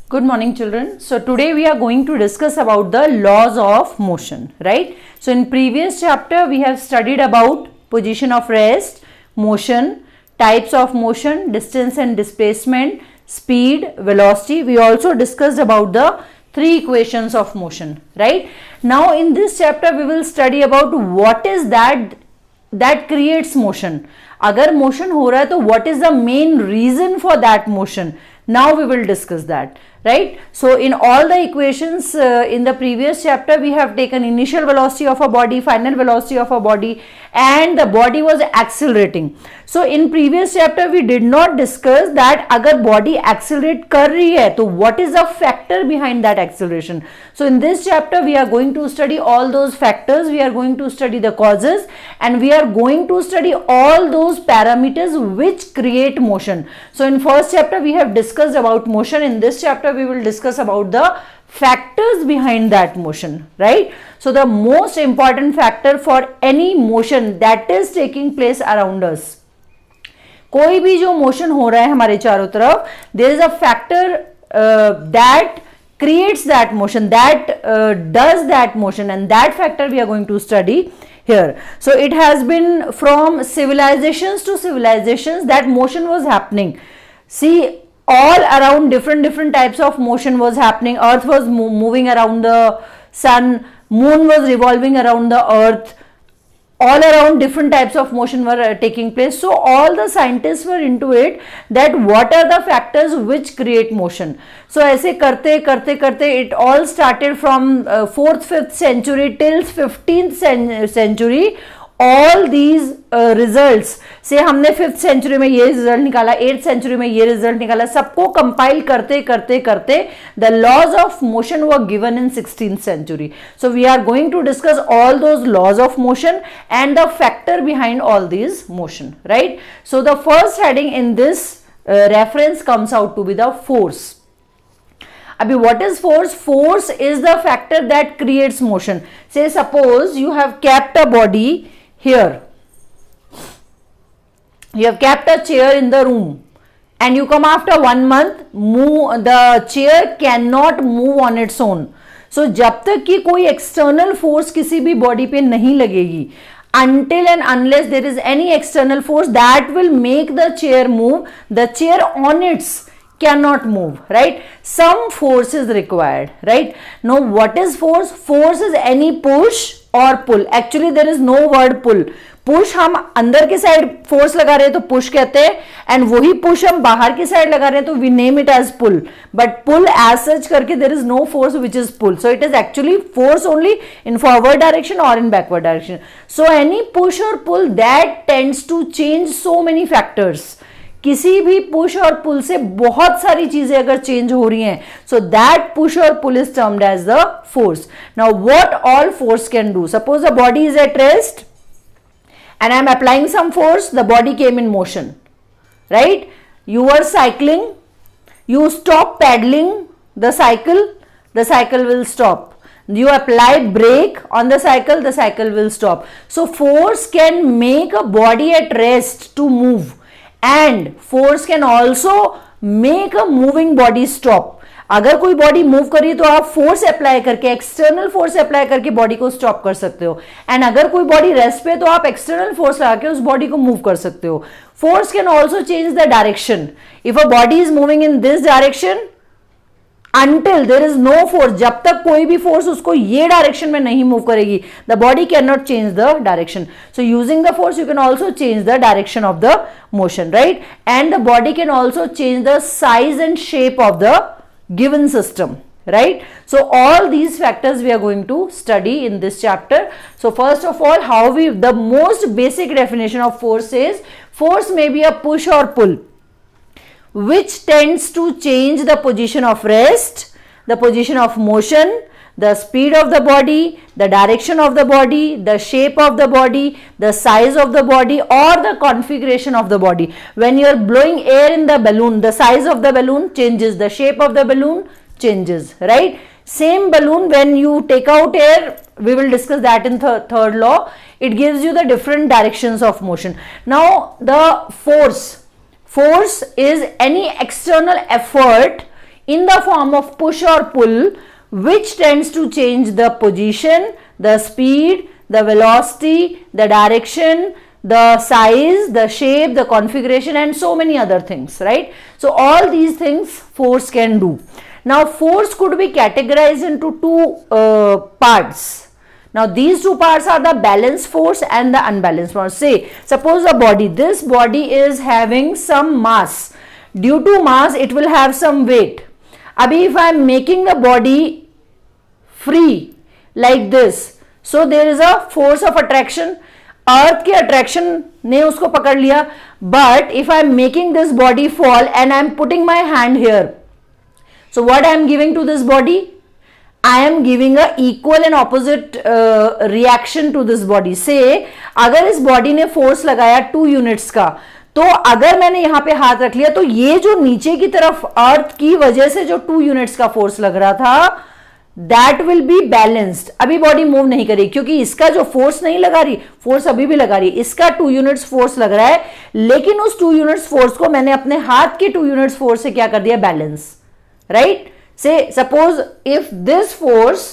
Good morning, children. So today we are going to discuss about the laws of motion, right? So in previous chapter we have studied about position of rest, motion, types of motion, distance and displacement, speed, velocity. We also discussed about the three equations of motion, right? Now in this chapter we will study about what is that creates motion. अगर motion हो रहा है तो what is the main reason for that motion? Now we will discuss that, right? So in all the equations in the previous chapter we have taken initial velocity of a body, final velocity of a body, and the body was accelerating. So in previous chapter we did not discuss that अगर body accelerate कर रही है तो what is the factor behind that acceleration. So in this chapter we are going to study all those factors, we are going to study the causes, and we are going to study all those parameters which create motion. So in first chapter we have discussed about motion. In this chapter we will discuss about the factors behind that motion, right? So the most important factor for any motion that is taking place around us, कोई भी जो motion हो रहा है हमारे चारों तरफ, there is a factor that creates that motion, that does that motion, and that factor we are going to study here. So it has been from civilizations to civilizations that motion was happening. See, all around different types of motion was happening. Earth was moving around the sun, moon was revolving around the earth, all around different types of motion were taking place. So all the scientists were into it that what are the factors which create motion. So ऐसे करते करते करते it all started from 4th 5th century till 15th century. All these results से हमने 5th century में ये result निकाला, 8th century में ये रिजल्ट निकाला, सबको कंपाइल करते करते करते the laws of motion were given in 16th century. So we are going to discuss all those laws of motion and the factor behind all these motion, right? So the first heading in this reference comes out to be the force. Abhi, what is force? Force is the factor that creates motion. Say suppose you have kept a body here, you have kept a chair in the room, and you come after 1 month, the chair cannot move on its own. So जब तक कि कोई external force किसी भी body पे नहीं लगेगी, until and unless there is any external force that will make the chair move, the chair on its cannot move, right? Some force is required, right? Now what is force? Force is any push or pull. Actually there is no word pull. Push हम अंदर की side force लगा रहे हैं तो push कहते हैं, and वही पुश हम बाहर की साइड लगा रहे हैं तो we name it as pull. But pull as such करके there is no force which is pull. So it is actually force only in forward direction और in backward direction. So any push और pull that tends to change so many factors. किसी भी push और पुल से बहुत सारी चीजें अगर चेंज हो रही हैं, सो दैट पुश और pull is termed as the force. Now what all force can do? Suppose the body is at rest and I am applying some force, the body came in motion, right? You were cycling, you stop pedaling the cycle will stop. You apply brake on the cycle will stop. So force can make a body at rest to move, and force can also make a moving body stop. अगर कोई body move करी तो आप force apply करके, external force apply करके body को stop कर सकते हो, एंड अगर कोई बॉडी रेस्ट पे तो आप एक्सटर्नल फोर्स लगा के उस बॉडी को मूव कर सकते हो. Force can also change the direction. If a body is moving in this direction, until there is no force, जब तक कोई भी फोर्स उसको ये डायरेक्शन में नहीं मूव करेगी, the body cannot change the direction. So using the force you can also change the direction of the motion, right? And the body can also change the size and shape of the given system, right? So all these factors we are going to study in this chapter. So first of all, the most basic definition of force is, force may be a push or pull which tends to change the position of rest, the position of motion, the speed of the body, the direction of the body, the shape of the body, the size of the body, or the configuration of the body. When you are blowing air in the balloon, the size of the balloon changes, the shape of the balloon changes, right? Same balloon, when you take out air, we will discuss that in third law, it gives you the different directions of motion. Now the force is any external effort in the form of push or pull, which tends to change the position, the speed, the velocity, the direction, the size, the shape, the configuration, and so many other things, right? So all these things force can do. Now force could be categorized into two parts. Now these two parts are the balanced force and the unbalanced force. Say, suppose a body, this body is having some mass. Due to mass, it will have some weight. Abhi, if I am making the body free like this, so there is a force of attraction. अर्थ के attraction ने उसको पकड़ लिया. But if I am making this body fall and I am putting my hand here, so what I am giving to this body? I am giving a equal and opposite reaction to this body. से अगर इस body ने force लगाया 2 units का, तो अगर मैंने यहां पे हाथ रख लिया, तो ये जो नीचे की तरफ अर्थ की वजह से जो 2 यूनिट्स का फोर्स लग रहा था, दैट विल बी बैलेंस्ड. अभी बॉडी मूव नहीं करी क्योंकि इसका जो फोर्स नहीं लगा रही, फोर्स अभी भी लगा रही, इसका 2 यूनिट्स फोर्स लग रहा है, लेकिन उस 2 यूनिट्स फोर्स को मैंने अपने हाथ के 2 यूनिट्स फोर्स से क्या कर दिया? Balance, right? से सपोज इफ दिस फोर्स,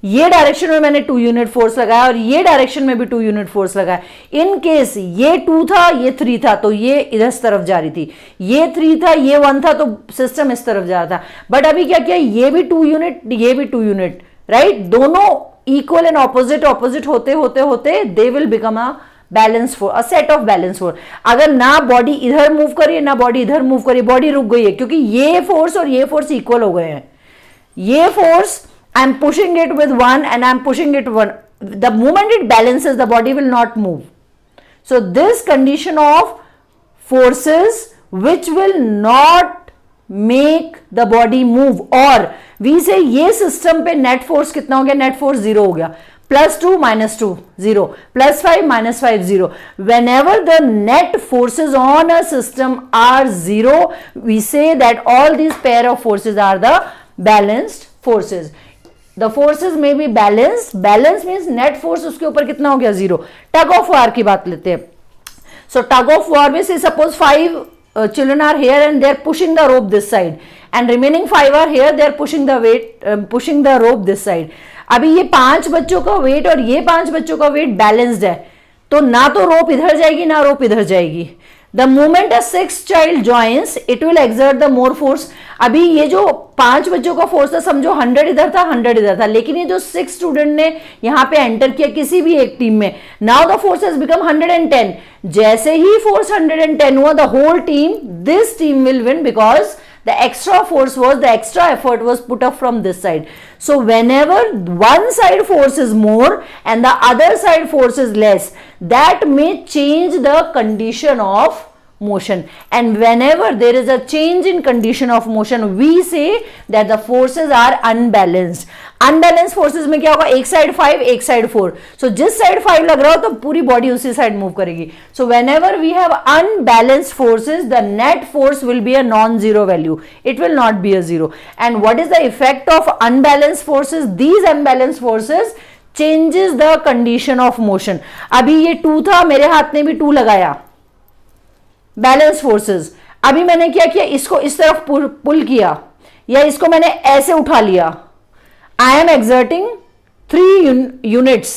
ये डायरेक्शन में मैंने 2 यूनिट फोर्स लगाया और ये डायरेक्शन में भी 2 यूनिट फोर्स लगाया. इन केस ये 2 था, ये 3 था, तो ये इधर तरफ जा रही थी, ये 3 था, ये 1 था, तो सिस्टम इस तरफ जा रहा था. बट अभी क्या किया? ये भी 2 यूनिट, ये भी 2 यूनिट, राइट? दोनों इक्वल एंड ऑपोजिट होते होते होते they will become a balance force, a set of balance force. अगर ना बॉडी इधर मूव करिए ना बॉडी इधर मूव करिए, बॉडी रुक गई है क्योंकि ये फोर्स और ये फोर्स इक्वल हो गए हैं. ये force I am pushing it with 1 and I am pushing it 1. The moment it balances, the body will not move. So this condition of forces which will not make the body move, or we say ये system पे net force कितना हो गया? Net force 0 हो गया. +2 -2 0, +5 -5 0. Whenever the net forces on a system are 0, we say that all these pair of forces are the balanced forces. The forces may be balanced. Balance means net force उसके ऊपर कितना हो गया? 0. Tug of war की बात लेते हैं. So tug of war में say suppose 5 children are here and they are pushing the rope this side, and remaining 5 are here, they are pushing the weight, pushing the rope this side. अभी ये 5 बच्चों का wait और ये 5 बच्चों का wait balanced है, तो ना तो रोप इधर जाएगी ना रोप इधर जाएगी. The moment a 6th child joins, it will exert the more force. अभी ये जो 5 बच्चों का फोर्स था, समझो 100 इधर था 100 इधर था, लेकिन ये जो 6 स्टूडेंट ने यहाँ पे एंटर किया किसी भी एक टीम में, now the force has become 110. जैसे ही फोर्स 110 हुआ, the whole team, this team will win because the extra force was, the extra effort was put up from this side. So whenever one side force is more and the other side force is less, that may change the condition of motion. And whenever there is a change in condition of motion, we say that the forces are unbalanced. Unbalanced forces में क्या होगा? एक side 5, एक side 4. So जिस side 5 लग रहा हो तो पूरी बॉडी उसी साइड मूव करेगी. So whenever we have unbalanced forces, the net force will be a non-zero value. It will not be a 0. And what is the effect of unbalanced forces? These unbalanced forces changes the condition of motion. अभी ये 2 था, मेरे हाथ ने भी 2 लगाया, balance forces. अभी मैंने क्या किया? इसको इस तरफ पुल किया या इसको मैंने ऐसे उठा लिया. I am exerting 3 units.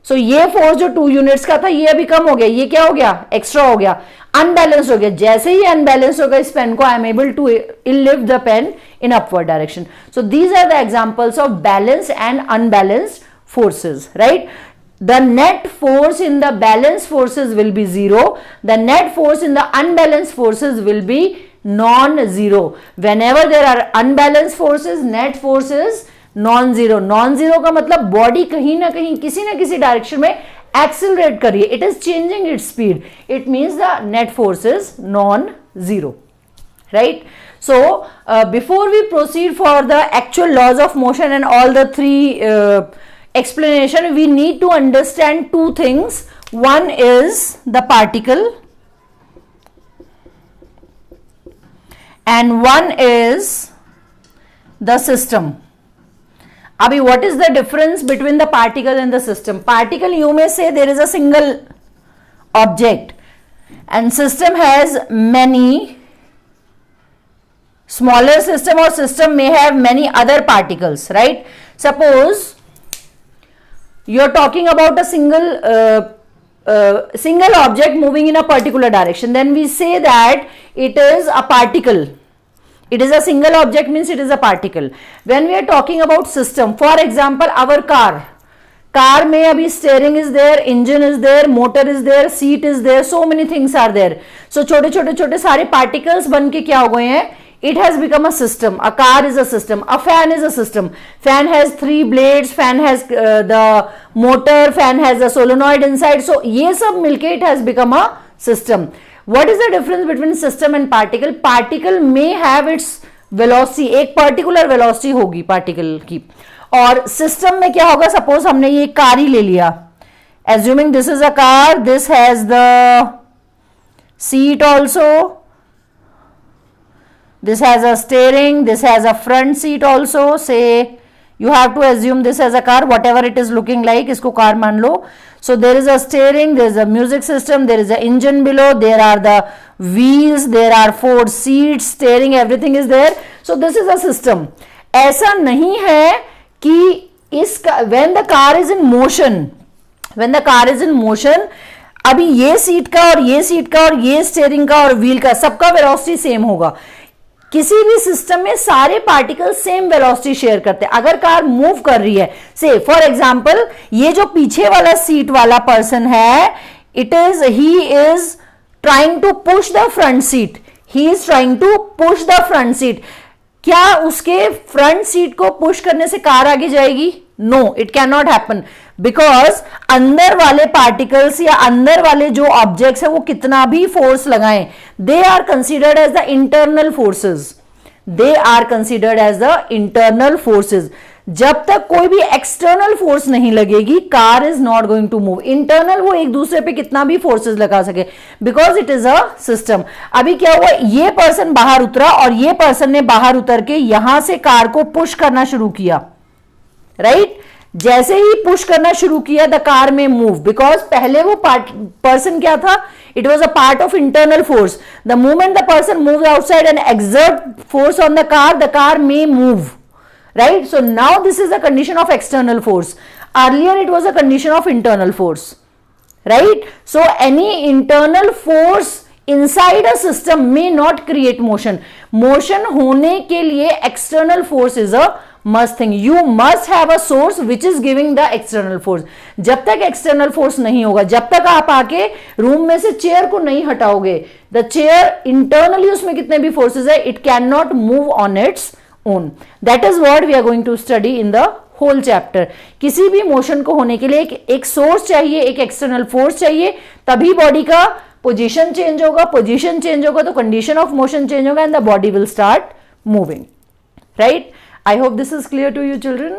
So ये फोर्स जो 2 यूनिट्स का था, ये अभी कम हो गया, ये क्या हो गया? एक्स्ट्रा हो गया, अनबैलेंस हो गया. जैसे ही अनबैलेंस होगा इस पेन को, I am able to lift the pen in upward direction. So these are the examples of balance and unbalanced forces, right? The net force in the balanced forces will be 0. The net force in the unbalanced forces will be non-zero. Whenever there are unbalanced forces, net force is non-zero. Non-zero का मतलब body कहीं ना कहीं किसी ना किसी direction में accelerate कर रही है. It is changing its speed. It means the net force is non-zero, right? So before we proceed for the actual laws of motion and all the 3 explanation, we need to understand 2 things. One is the particle and one is the system. Abhi, what is the difference between the particle and the system? Particle, you may say there is a single object, and system has many smaller system or system may have many other particles, right? Suppose you're talking about a single object moving in a particular direction, then we say that it is a particle. It is a single object means it is a particle. When we are talking about system, for example our car में अभी steering is there, engine is there, motor is there, seat is there, so many things are there. So छोटे छोटे छोटे सारे particles बन के क्या हो गए हैं? It has become a system. A car is a system. A fan is a system. Fan has 3 blades. Fan has the motor. Fan has a solenoid inside. So ये सब मिलके it has become a system. What is the difference between system and particle? Particle may have its velocity. एक particular velocity होगी particle की. और system में क्या होगा? Suppose हमने ये कार ही ले लिया. Assuming this is a car. This has the seat also. This has a steering, this has a front seat also. Say you have to assume this as a car, whatever it is looking like, इसको car मान लो. So there is a steering, there is a music system, there is a engine below, there are the wheels, there are 4 seats, steering, everything is there. So this is a system. ऐसा नहीं है कि when the car is in motion, अभी ये seat का और ये seat का और ये स्टेयरिंग का और व्हील का सबका वेलोसिटी सेम होगा. किसी भी सिस्टम में सारे पार्टिकल सेम वेलोसिटी शेयर करते हैं. अगर कार मूव कर रही है, से फॉर एग्जांपल ये जो पीछे वाला सीट वाला पर्सन है, he is trying to push the front seat. क्या उसके फ्रंट सीट को पुश करने से कार आगे जाएगी? No, it can not happen, because अंदर वाले पार्टिकल्स या अंदर वाले जो ऑब्जेक्ट्स है वो कितना भी फोर्स लगाएं, they are considered as the internal forces. जब तक कोई भी एक्सटर्नल फोर्स नहीं लगेगी, car is not going to move. Internal वो एक दूसरे पे कितना भी फोर्सेस लगा सके, because it is a system. अभी क्या हुआ, ये पर्सन बाहर उतरा और ये पर्सन ने बाहर उतर के यहां से कार को पुश करना शुरू किया, राइट? जैसे ही पुश करना शुरू किया, द कार में मूव, बिकॉज पहले वो पर्सन क्या था, it was a part of internal force. The moment the person move outside and exert force on the car may move, right? So now this is a condition of external force. Earlier it was a condition of internal force, right? So any internal force inside a system may not create motion. Motion होने के लिए external force is a must thing. You must have a source which is giving the external force. जब तक external force नहीं होगा, जब तक आप आके रूम में से चेयर को नहीं हटाओगे, the chair internally उसमें कितने भी forces है, it cannot move on its own. That is what we are going to study in the whole chapter. किसी भी मोशन को होने के लिए एक सोर्स चाहिए, एक एक्सटर्नल फोर्स चाहिए, तभी बॉडी का पोजीशन चेंज होगा. पोजीशन चेंज होगा तो कंडीशन ऑफ मोशन चेंज होगा and the body will start moving, right? I hope this is clear to you children.